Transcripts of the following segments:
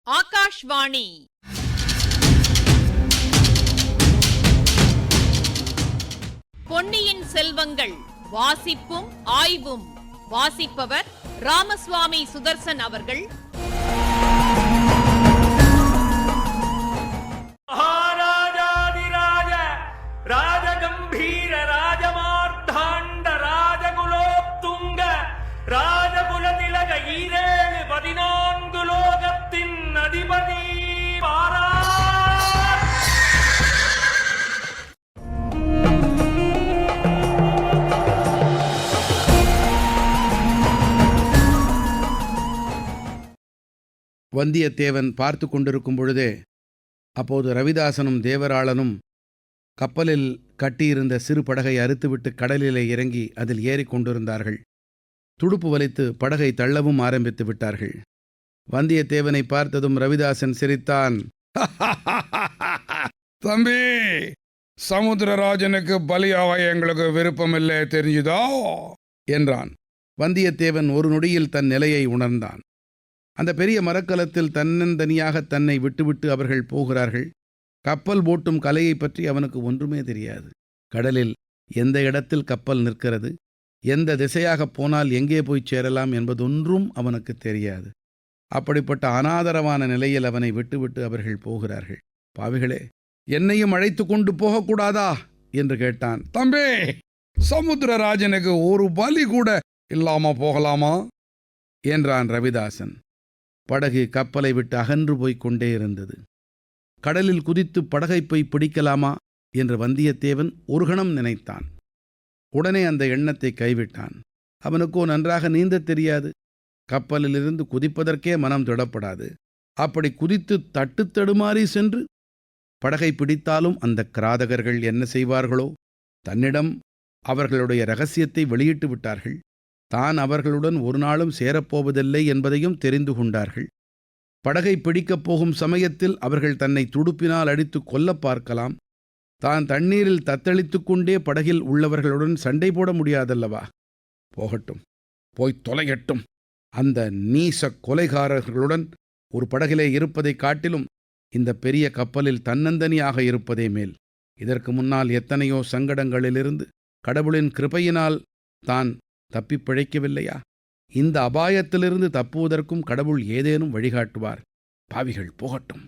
ஆகாஷ்வாணி. பொன்னியின் செல்வங்கள் வாசிப்பும் ஆய்வும். வாசிப்பவர் ராமசுவாமி சுதர்சன் அவர்கள். மகாராஜாதிராஜ ராஜகம்பீர ராஜமார்த்தாண்ட ராஜகுலோத்துங்க ராஜகுலதிலக ஈரேழு 14 லோகத்தின் அதிபதி பாரா. வந்தியத்தேவன் பார்த்து கொண்டிருக்கும் பொழுதே அப்போது ரவிதாசனும் தேவராளனும் கப்பலில் கட்டியிருந்த சிறு படகை அறுத்துவிட்டு கடலிலே இறங்கி அதில் ஏறிக்கொண்டிருந்தார்கள். துடுப்பு வலித்து படகை தள்ளவும் ஆரம்பித்து விட்டார்கள். வந்தியத்தேவனை பார்த்ததும் ரவிதாசன் சிரித்தான். தம்பி, சமுத்திரராஜனுக்கு பலியாக எங்களுக்கு விருப்பமில்லை, தெரிஞ்சுதா என்றான். வந்தியத்தேவன் ஒரு நொடியில் தன் நிலையை உணர்ந்தான். அந்த பெரிய மரக்கலத்தில் தன்னந்தனியாக தன்னை விட்டுவிட்டு அவர்கள் போகிறார்கள். கப்பல் ஓட்டும் கலையை பற்றி அவனுக்கு ஒன்றுமே தெரியாது. கடலில் எந்த இடத்தில் கப்பல் நிற்கிறது, எந்த திசையாகப் போனால் எங்கே போய் சேரலாம் என்பதொன்றும் அவனுக்கு தெரியாது. அப்படிப்பட்ட அனாதரவான நிலையில் அவனை விட்டுவிட்டு அவர்கள் போகிறார்கள். பாவிகளே, என்னையும் அழைத்து கொண்டு போகக்கூடாதா என்று கேட்டான். தம்பி, சமுத்திரராஜனுக்கு ஒரு பலி கூட இல்லாம போகலாமா என்றான் ரவிதாசன். படகு கப்பலை விட்டு அகன்று போய்க் கொண்டே இருந்தது. கடலில் குதித்து படகை போய் பிடிக்கலாமா என்று வந்தியத்தேவன் ஒரு கணம் நினைத்தான். உடனே அந்த எண்ணத்தை கைவிட்டான். அவனுக்கோ நன்றாக நீந்தத் தெரியாது. கப்பலிலிருந்து குதிப்பதற்கே மனம் திடப்படாது. அப்படி குதித்து தட்டுத்தடுமாறி சென்று படகை பிடித்தாலும் அந்த கிராதகர்கள் என்ன செய்வார்களோ? தன்னிடம் அவர்களுடைய இரகசியத்தை வெளியிட்டு விட்டார்கள். தான் அவர்களுடன் ஒரு நாளும் சேரப்போவதில்லை என்பதையும் தெரிந்து கொண்டார்கள். படகை பிடிக்கப் போகும் சமயத்தில் அவர்கள் தன்னை துடுப்பினால் அடித்து கொல்ல பார்க்கலாம். தான் தண்ணீரில் தத்தளித்து கொண்டே படகில் உள்ளவர்களுடன் சண்டை போட முடியாதல்லவா? போகட்டும், போய் தொலைகட்டும். அந்த நீச கொலைகாரர்களுடன் ஒரு படகிலே இருப்பதைக் காட்டிலும் இந்த பெரிய கப்பலில் தன்னந்தனியாக இருப்பதே மேல். இதற்கு முன்னால் எத்தனையோ சங்கடங்களிலிருந்து கடவுளின் கிருபையினால் தான் தப்பிப் பிழைக்கவில்லையா? இந்த அபாயத்திலிருந்து தப்புவதற்கும் கடவுள் ஏதேனும் வழிகாட்டுவார். பாவிகள் போகட்டும்.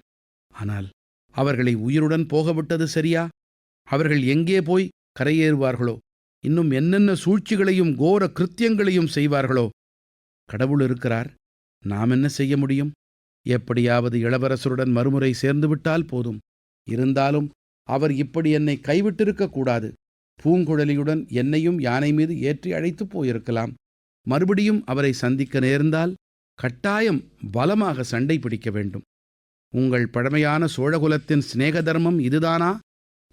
ஆனால் அவர்களை உயிருடன் போகவிட்டது சரியா? அவர்கள் எங்கே போய் கரையேறுவார்களோ? இன்னும் என்னென்ன சூழ்ச்சிகளையும் கோர கிருத்தியங்களையும் செய்வார்களோ? கடவுள் இருக்கிறார், நாம் என்ன செய்ய முடியும்? எப்படியாவது இளவரசருடன் மறுமுறை சேர்ந்துவிட்டால் போதும். இருந்தாலும் அவர் இப்படி என்னை கைவிட்டிருக்கக்கூடாது. பூங்குழலியுடன் என்னையும் யானை மீது ஏற்றி அழைத்து போயிருக்கலாம். மறுபடியும் அவரை சந்திக்க நேர்ந்தால் கட்டாயம் பலமாக சண்டை பிடிக்க வேண்டும். உங்கள் பழமையான சோழகுலத்தின் சிநேக தர்மம் இதுதானா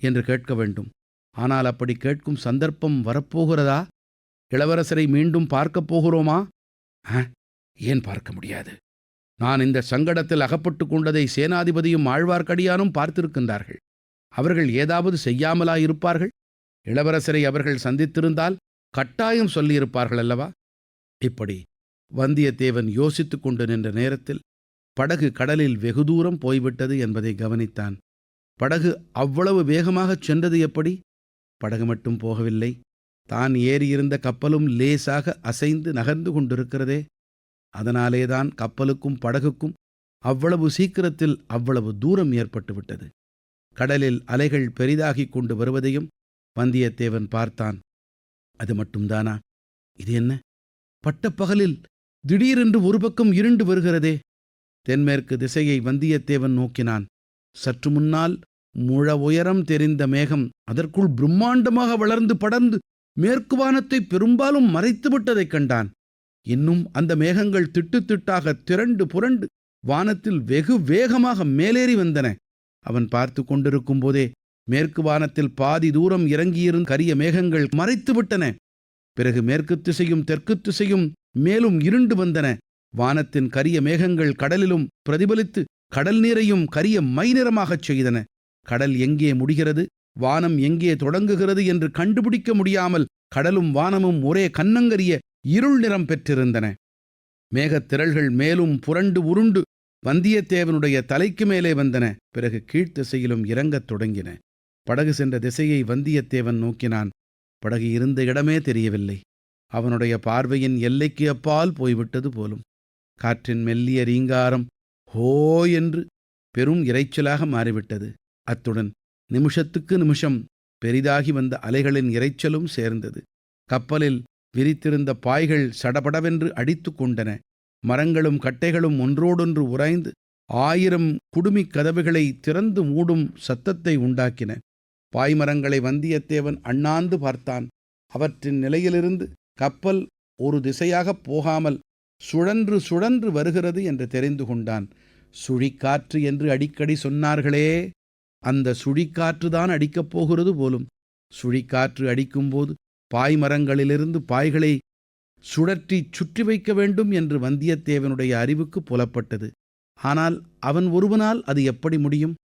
என்று கேட்க வேண்டும். ஆனால் அப்படி கேட்கும் சந்தர்ப்பம் வரப்போகிறதா? இளவரசரை மீண்டும் பார்க்கப் போகிறோமா? ஏன் பார்க்க முடியாது? நான் இந்த சங்கடத்தில் அகப்பட்டு கொண்டதை சேனாதிபதியும் ஆழ்வார்க்கடியானும் பார்த்திருக்கின்றார்கள். அவர்கள் ஏதாவது செய்யாமலா இருப்பார்கள்? இளவரசரை அவர்கள் சந்தித்திருந்தால் கட்டாயம் சொல்லியிருப்பார்கள் அல்லவா? இப்படி வந்தியத்தேவன் யோசித்து கொண்டு நின்ற நேரத்தில் படகு கடலில் வெகு தூரம் போய்விட்டது என்பதை கவனித்தான். படகு அவ்வளவு வேகமாகச் சென்றது எப்படி? படகு மட்டும் போகவில்லை, தான் ஏறியிருந்த கப்பலும் லேசாக அசைந்து நகர்ந்து கொண்டிருக்கிறதே. அதனாலேதான் கப்பலுக்கும் படகுக்கும் அவ்வளவு சீக்கிரத்தில் அவ்வளவு தூரம் ஏற்பட்டுவிட்டது. கடலில் அலைகள் பெரிதாகிக் கொண்டு வருவதையும் வந்தியத்தேவன் பார்த்தான். அது மட்டும்தானா? இது என்ன? பட்டப்பகலில் திடீரென்று ஒரு பக்கம் இருண்டு வருகிறதே. தென்மேற்கு திசையை வந்தியத்தேவன் நோக்கினான். சற்று முன்னால் முழ உயரம் தெரிந்த மேகம் அதற்குள் பிரம்மாண்டமாக வளர்ந்து படர்ந்து மேற்கு வானத்தை பெரும்பாலும் மறைத்துவிட்டதைக் கண்டான். இன்னும் அந்த மேகங்கள் திட்டுத்திட்டாக திரண்டு புரண்டு வானத்தில் வெகு வேகமாக மேலேறி வந்தன. அவன் பார்த்து கொண்டிருக்கும் போதே மேற்கு வானத்தில் பாதி தூரம் இறங்கியிருந்த கரிய மேகங்கள் மறைத்துவிட்டன. பிறகு மேற்கு திசையும் தெற்கு திசையும் மேலும் இருண்டு வந்தன. வானத்தின் கரிய மேகங்கள் கடலிலும் பிரதிபலித்து கடல் நீரையும் கரிய மை நிறமாகச் செய்தன. கடல் எங்கே முடிகிறது, வானம் எங்கே தொடங்குகிறது என்று கண்டுபிடிக்க முடியாமல் கடலும் வானமும் ஒரே கன்னங்கரிய இருள் நிறம் பெற்றிருந்தன. மேகத்திரள்கள் மேலும் புரண்டு உருண்டு வந்தியத்தேவனுடைய தலைக்கு மேலே வந்தன. பிறகு கீழ்த்திசையிலும் இறங்கத் தொடங்கின. படகு சென்ற திசையை வந்தியத்தேவன் நோக்கினான். படகு இருந்த இடமே தெரியவில்லை. அவனுடைய பார்வையின் எல்லைக்கு அப்பால் போய்விட்டது போலும். காற்றின் மெல்லிய ரீங்காரம் ஹோ என்று பெரும் இரைச்சலாக மாறிவிட்டது. அத்துடன் நிமிஷத்துக்கு நிமிஷம் பெரிதாகி வந்த அலைகளின் இரைச்சலும் சேர்ந்தது. கப்பலில் விரித்திருந்த பாய்கள் சடபடவென்று அடித்து கொண்டன. மரங்களும் கட்டைகளும் ஒன்றோடொன்று உராய்ந்து 1000 குடுமிக் கதவுகளை திறந்து மூடும் சத்தத்தை உண்டாக்கின. பாய்மரங்களை வந்தியத்தேவன் அண்ணாந்து பார்த்தான். அவற்றின் நிலையிலிருந்து கப்பல் ஒரு திசையாகப் போகாமல் சுழன்று சுழன்று வருகிறது என்று தெரிந்து கொண்டான். சுழிக்காற்று என்று அடிக்கடி சொன்னார்களே, அந்த சுழிக்காற்றுதான் அடிக்கப் போகிறது போலும். சுழிக்காற்று அடிக்கும்போது பாய்மரங்களிலிருந்து பாய்களை சுழற்றி சுற்றி வைக்க வேண்டும் என்று வந்தியத்தேவனுடைய அறிவுக்கு புலப்பட்டது. ஆனால் அவன் ஒருவனால் அது எப்படி முடியும்?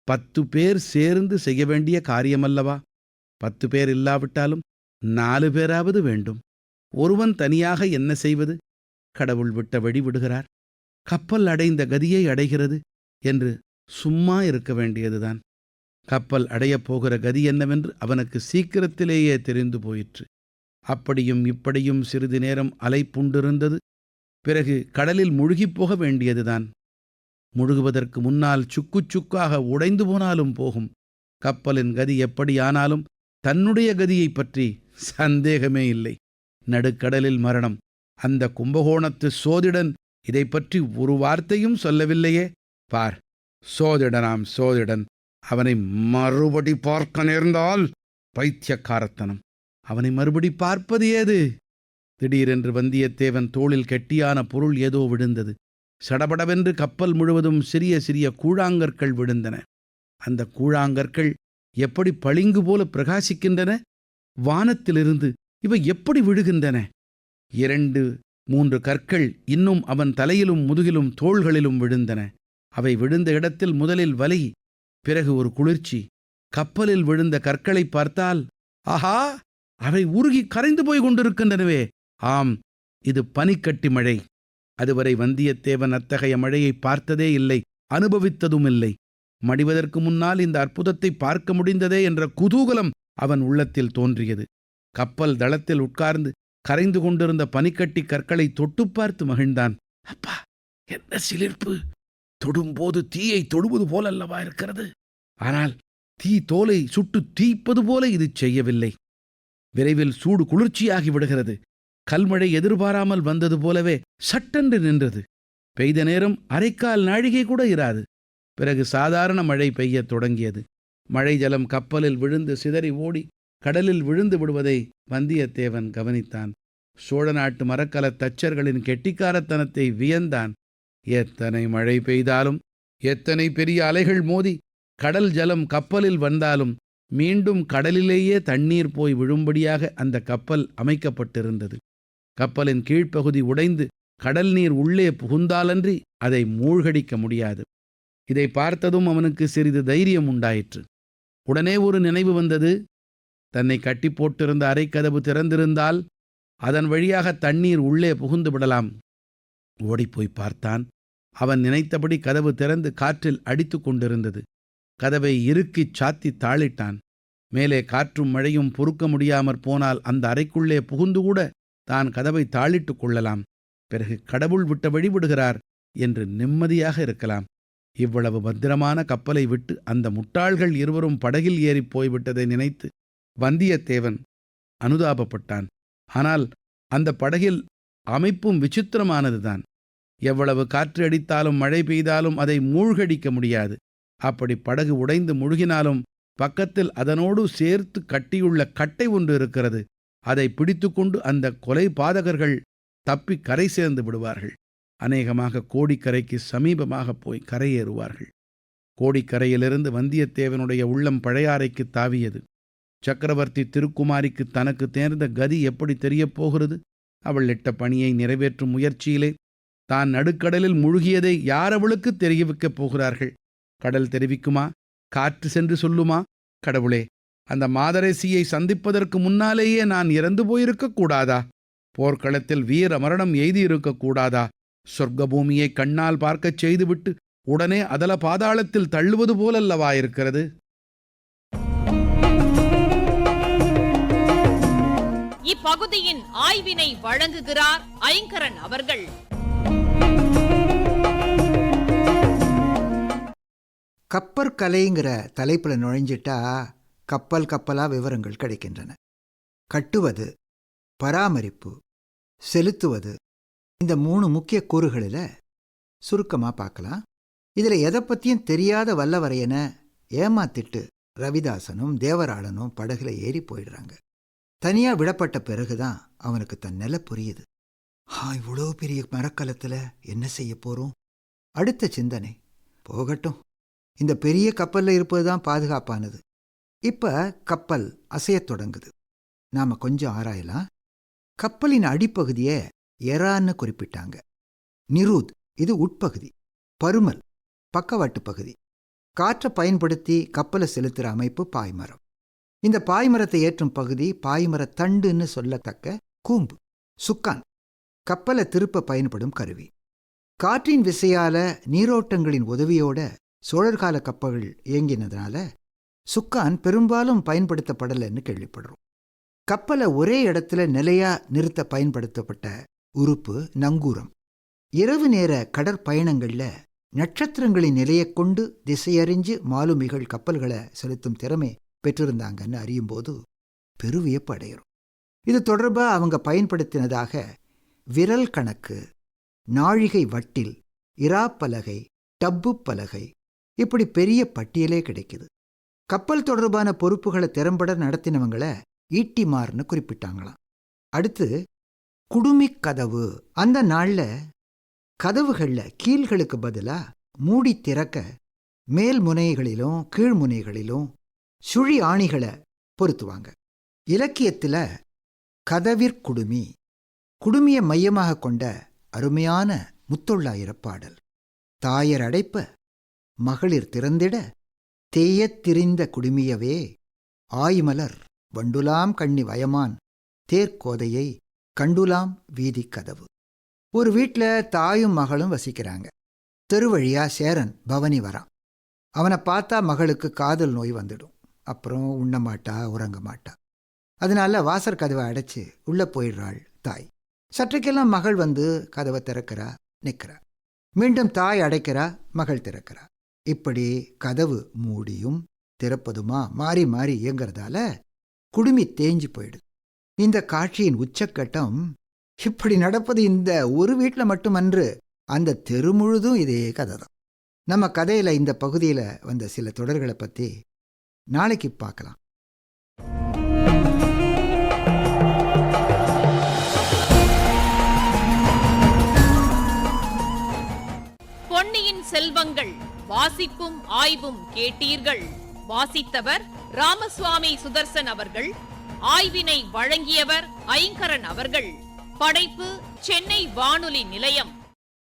10 பேர் சேர்ந்து செய்ய வேண்டிய காரியமல்லவா? 10 பேர் இல்லாவிட்டாலும் 4 பேராவது வேண்டும். ஒருவன் தனியாக என்ன செய்வது? கடவுள் விட்ட வழி விடுகிறார். கப்பல் அடைந்த கதியை அடைகிறது என்று சும்மா இருக்க வேண்டியதுதான். கப்பல் அடையப் போகிற கதி என்னவென்று அவனுக்கு சீக்கிரத்திலேயே தெரிந்து போயிற்று. அப்படியும் இப்படியும் சிறிது நேரம் அலை புண்டிருந்தது. பிறகு கடலில் முழுகிப் போக வேண்டியதுதான். முழுகுவதற்கு முன்னால் சுக்கு சுக்காக உடைந்து போனாலும் போகும். கப்பலின் கதி எப்படியானாலும் தன்னுடைய கதியைப் பற்றி சந்தேகமே இல்லை. நடுக்கடலில் மரணம். அந்த கும்பகோணத்து சோதிடன் இதை பற்றி ஒரு வார்த்தையும் சொல்லவில்லையே. பார், சோதிடனாம் சோதிடன். அவனை மறுபடி பார்க்க நேர்ந்தால் பைத்தியக்காரத்தனம். அவனை மறுபடி பார்ப்பது ஏது? திடீரென்று வந்தியத்தேவன் தோளில் கெட்டியான பொருள் ஏதோ விழுந்தது. சடபடவென்று கப்பல் முழுவதும் சிறிய சிறிய கூழாங்கற்கள் விழுந்தன. அந்த கூழாங்கற்கள் எப்படி பளிங்கு போல பிரகாசிக்கின்றன! வானத்திலிருந்து இவை எப்படி விழுகின்றன? 2-3 கற்கள் இன்னும் அவன் தலையிலும் முதுகிலும் தோள்களிலும் விழுந்தன. அவை விழுந்த இடத்தில் முதலில் வலி, பிறகு ஒரு குளிர்ச்சி. கப்பலில் விழுந்த கற்களை பார்த்தால், ஆஹா, அவை உருகி கரைந்து போய் கொண்டிருக்கின்றனவே! ஆம், இது பனிக்கட்டி மழை. அதுவரை வந்தியத்தேவன் அத்தகைய மழையை பார்த்ததே இல்லை, அனுபவித்ததும் இல்லை. மடிவதற்கு முன்னால் இந்த அற்புதத்தை பார்க்க முடிந்ததே என்ற குதூகலம் அவன் உள்ளத்தில் தோன்றியது. கப்பல் தளத்தில் உட்கார்ந்து கரைந்து கொண்டிருந்த பனிக்கட்டி கற்களை தொட்டு பார்த்து மகிழ்ந்தான். அப்பா, என்ன சிலிர்ப்பு! தொடும்போது தீயை தொடுவது போலல்லவா இருக்கிறது. ஆனால் தீ தோலை சுட்டு தீப்பது போல இது செய்யவில்லை. விரைவில் சூடு குளிர்ச்சியாகி விடுகிறது. கல்மழை எதிர்பாராமல் வந்தது போலவே சட்டென்று நின்றது. பெய்த நேரம் அரைக்கால் நாழிகை கூட இராது. பிறகு சாதாரண மழை பெய்யத் தொடங்கியது. மழை ஜலம் கப்பலில் விழுந்து சிதறி ஓடி கடலில் விழுந்து விடுவதை வந்தியத்தேவன் கவனித்தான். சோழ நாட்டு மரக்கலத் தச்சர்களின் கெட்டிக்காரத்தனத்தை வியந்தான். எத்தனை மழை பெய்தாலும், எத்தனை பெரிய அலைகள் மோதி கடல் ஜலம் கப்பலில் வந்தாலும் மீண்டும் கடலிலேயே தண்ணீர் போய் விழும்படியாக அந்த கப்பல் அமைக்கப்பட்டிருந்தது. கப்பலின் கீழ்ப்பகுதி உடைந்து கடல் நீர் உள்ளே புகுந்தாலன்றி அதை மூழ்கடிக்க முடியாது. இதை பார்த்ததும் அவனுக்கு சிறிது தைரியம் உண்டாயிற்று. உடனே ஒரு நினைவு வந்தது. தன்னை கட்டி போட்டிருந்த அறைக்கதவு திறந்திருந்தால் அதன் வழியாக தண்ணீர் உள்ளே புகுந்து விடலாம். ஓடிப்போய் பார்த்தான். அவன் நினைத்தபடி கதவு திறந்து காற்றில் அடித்து கொண்டிருந்தது. கதவை இறுக்கிச் சாத்தி தாளிட்டான். மேலே காற்றும் மழையும் பொறுக்க முடியாமற் போனால் அந்த அறைக்குள்ளே புகுந்து கூட தான் கதவை தாளிட்டு கொள்ளலாம். பிறகு கடவுள் விட்ட வழிவிடுகிறார் என்று நிம்மதியாக இருக்கலாம். இவ்வளவு பத்திரமான கப்பலை விட்டு அந்த முட்டாள்கள் இருவரும் படகில் ஏறிப் போய்விட்டதை நினைத்து வந்தியத்தேவன் அனுதாபப்பட்டான். ஆனால் அந்த படகில் அமைப்பும் விசித்திரமானதுதான். எவ்வளவு காற்று அடித்தாலும் மழை பெய்தாலும் அதை மூழ்கடிக்க முடியாது. அப்படி படகு உடைந்து முழுகினாலும் பக்கத்தில் அதனோடு சேர்த்து கட்டியுள்ள கட்டை ஒன்று இருக்கிறது. அதை பிடித்துக்கொண்டு அந்த கொலை பாதகர்கள் தப்பி கரை சேர்ந்து விடுவார்கள். அநேகமாக கோடிக்கரைக்கு சமீபமாக போய் கரையேறுவார்கள். கோடிக்கரையிலிருந்து வந்தியத்தேவனுடைய உள்ளம் பழையாறைக்கு தாவியது. சக்கரவர்த்தி திருக்குமாரிக்கு தனக்கு நேர்ந்த கதி எப்படி தெரியப் போகிறது? அவள் இட்ட பணியை நிறைவேற்றும் முயற்சியிலே தான் நடுக்கடலில் முழுகியதை யார் அவளுக்கு தெரிவிக்கப் போகிறார்கள்? கடல் தெரிவிக்குமா? காற்று சென்று சொல்லுமா? கடவுளே, அந்த மாதரசியை சந்திப்பதற்கு முன்னாலேயே நான் இறந்து போயிருக்கக்கூடாதா? போர்க்களத்தில் வீர மரணம் எய்தியிருக்கக்கூடாதா சொர்க்க பூமியை கண்ணால் பார்க்கச் செய்துவிட்டு உடனே அதல பாதாளத்தில் தள்ளுவது போலல்லவா இருக்கிறது? இப்பகுதியின் ஆய்வினை வழங்குகிறார் ஐங்கரன் அவர்கள். கப்பற்கலைங்கிற தலைப்புல நுழைஞ்சிட்டா கப்பலா விவரங்கள் கிடைக்கின்றன. கட்டுவது, பராமரிப்பு, செலுத்துவது, இந்த 3 முக்கிய கூறுகளில் சுருக்கமாக பார்க்கலாம். இதில் எதை பற்றியும் தெரியாத வல்லவரையனை ஏமாத்திட்டு ரவிதாசனும் தேவராளனும் படகுல ஏறி போயிடுறாங்க. தனியாக விடப்பட்ட பிறகுதான் அவனுக்கு தன் நிலை புரியுது. இவ்வளோ பெரிய மரக்கலத்தில் என்ன செய்ய போகிறோம்? அடுத்த சிந்தனை, போகட்டும், இந்த பெரிய கப்பலில் இருப்பது தான் பாதுகாப்பானது. இப்போ கப்பல் அசையத் தொடங்குது. நாம் கொஞ்சம் ஆராயலாம். கப்பலின் அடிப்பகுதியை எரான்னு குறிப்பிட்டாங்க. நிரூத், இது உட்பகுதி. பருமல், பக்கவாட்டு பகுதி. காற்றை பயன்படுத்தி கப்பலை செலுத்துகிற அமைப்பு பாய்மரம். இந்த பாய்மரத்தை ஏற்றும் பகுதி பாய்மர தண்டுன்னு சொல்லத்தக்க கூம்பு. சுக்கான், கப்பலை திருப்ப பயன்படும் கருவி. காற்றின் விசையால நீரோட்டங்களின் உதவியோட சோழர்கால கப்பல்கள் இயங்கினதுனால சுக்கான் பெரும்பாலும் பயன்படுத்தப்படலைன்னு கேள்விப்படுறோம். கப்பலை ஒரே இடத்துல நிலையா நிறுத்த பயன்படுத்தப்பட்ட உறுப்பு நங்கூரம். இரவு நேர கடற்பயணங்கள்ல நட்சத்திரங்களின் நிலையை கொண்டு திசையறிஞ்சு மாலுமிகள் கப்பல்களை செலுத்தும் திறமை பெற்றிருந்தாங்கன்னு அறியும்போது பெருவியப்பு அடைகிறோம். இது தொடர்பா அவங்க பயன்படுத்தினதாக விரல் கணக்கு, நாழிகை வட்டில், இராப்பலகை, டப்பு பலகை, இப்படி பெரிய பட்டியலே கிடைக்குது. கப்பல் தொடர்பான பொறுப்புகளை திறம்பட நடத்தினவங்களை ஈட்டிமார்னு குறிப்பிட்டாங்களாம். அடுத்து குடுமிக் கதவு. அந்த நாள்ல கதவுகள்ல கீழ்களுக்கு பதிலா மூடி திறக்க மேல் முனைகளிலும் கீழ்முனைகளிலும் சுழி ஆணிகளை பொருத்துவாங்க. இலக்கியத்துல கதவிற்குடுமி, குடுமிய மையமாக கொண்ட அருமையான முத்தொள்ளாயிரப் பாடல். தாயர் அடைப்ப மகளிர் திறந்திட தேயத் திரிந்த குடுமியவே ஆய்மலர் வண்டுலாம் கண்ணி வயமான் தேர்கோதையை கண்டுலாம் வீதி கதவு. ஒரு வீட்டில் தாயும் மகளும் வசிக்கிறாங்க. தெருவழியா சேரன் பவனி வரான். அவனை பார்த்தா மகளுக்கு காதல் நோய் வந்துடும். அப்புறம் உண்ண மாட்டா, உறங்க மாட்டா. அதனால வாசற் கதவை அடைச்சு உள்ள போயிடுறாள் தாய். சற்றுக்கெல்லாம் மகள் வந்து கதவை திறக்கிறா, நிற்கிறா. மீண்டும் தாய் அடைக்கிறா, மகள் திறக்கிறா. இப்படி கதவு மூடியும் திறப்பதுமா மாறி மாறி இயங்கிறதால குடுமி தேஞ்சு போயிடுது. இந்த காட்சியின் உச்சக்கட்டம், இப்படி நடப்பது இந்த ஒரு வீட்டில் மட்டுமன்று, அந்த தெரு முழுதும் இதே கதை தான். நம்ம கதையில இந்த பகுதியில் வந்த சில தொடர்களை பற்றி நாளைக்கு பார்க்கலாம். பொன்னியின் செல்வங்கள் வாசிப்பும் ஆய்வும் கேட்டீர்கள். வாசித்தவர் ராமசுவாமி சுதர்சன் அவர்கள். ஆய்வினை வழங்கியவர் ஐங்கரன் அவர்கள். படைப்பு சென்னை வானொலி நிலையம்.